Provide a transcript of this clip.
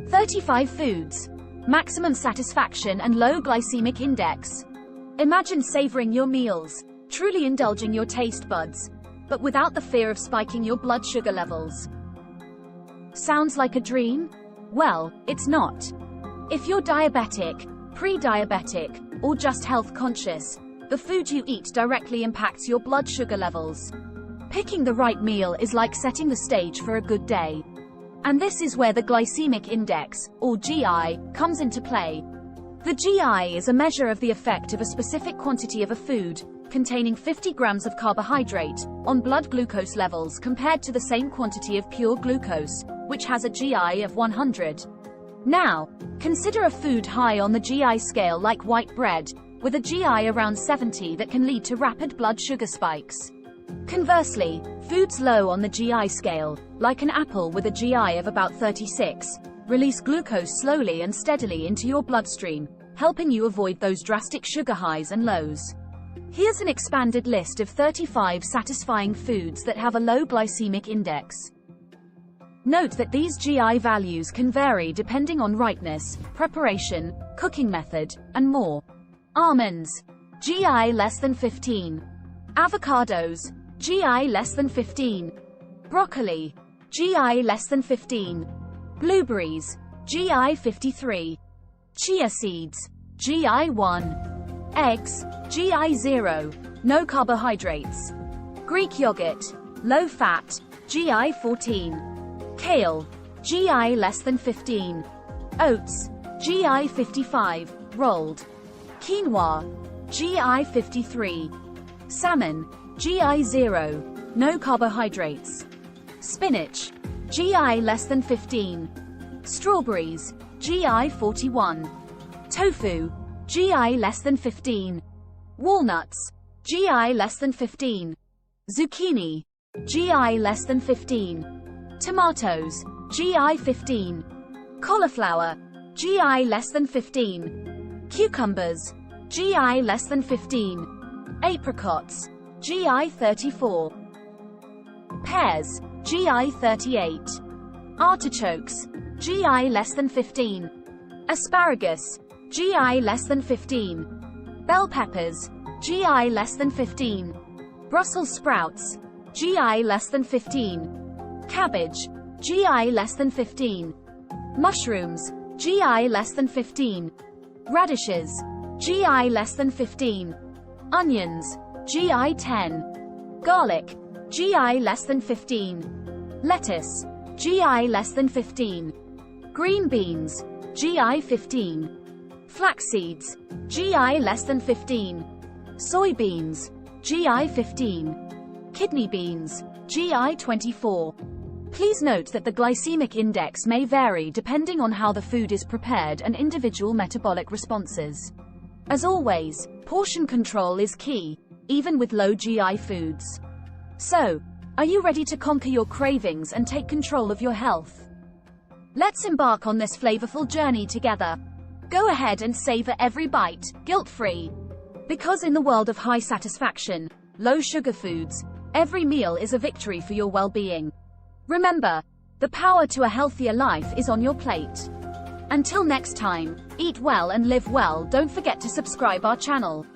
35 foods. Maximum satisfaction and low glycemic index. Imagine savoring your meals, truly indulging your taste buds, but without the fear of spiking your blood sugar levels. Sounds like a dream? Well, it's not. If you're diabetic, pre-diabetic, or just health conscious, the food you eat directly impacts your blood sugar levels. Picking the right meal is like setting the stage for a good day. And this is where the glycemic index, or GI, comes into play. The GI is a measure of the effect of a specific quantity of a food, containing 50 grams of carbohydrate, on blood glucose levels compared to the same quantity of pure glucose, which has a GI of 100. Now, consider a food high on the GI scale like white bread, with a GI around 70 that can lead to rapid blood sugar spikes. Conversely, foods low on the GI scale, like an apple with a GI of about 36, release glucose slowly and steadily into your bloodstream, helping you avoid those drastic sugar highs and lows. Here's an expanded list of 35 satisfying foods that have a low glycemic index. Note that these GI values can vary depending on ripeness, preparation, cooking method, and more. Almonds, GI less than 15. Avocados, GI less than 15. Broccoli, GI less than 15. Blueberries, GI 53. Chia seeds, GI 1. Eggs, GI 0, no carbohydrates. Greek yogurt, low fat, GI 14. Kale, GI less than 15. Oats, GI 55, rolled. Quinoa, GI 53. Salmon, GI 0, no carbohydrates. Spinach, GI less than 15. Strawberries, GI 41. Tofu, GI less than 15. Walnuts, GI less than 15. Zucchini, GI less than 15. Tomatoes, GI 15. Cauliflower, GI less than 15. Cucumbers, GI less than 15. Apricots, GI 34. Pears, GI 38. Artichokes, GI less than 15. Asparagus, GI less than 15. Bell peppers, GI less than 15. Brussels sprouts, GI less than 15. Cabbage, GI less than 15. Mushrooms, GI less than 15. Radishes, GI less than 15. Onions, GI 10. Garlic, GI less than 15. Lettuce, GI less than 15. Green beans, GI 15. Flax seeds, GI less than 15. Soybeans, GI 15. Kidney beans, GI 24. Please note that the glycemic index may vary depending on how the food is prepared and individual metabolic responses. As always, portion control is key, even with low GI foods. So, are you ready to conquer your cravings and take control of your health? Let's embark on this flavorful journey together. Go ahead and savor every bite, guilt-free. Because in the world of high satisfaction, low sugar foods, every meal is a victory for your well-being. Remember, the power to a healthier life is on your plate. Until next time, eat well and live well. Don't forget to subscribe our channel.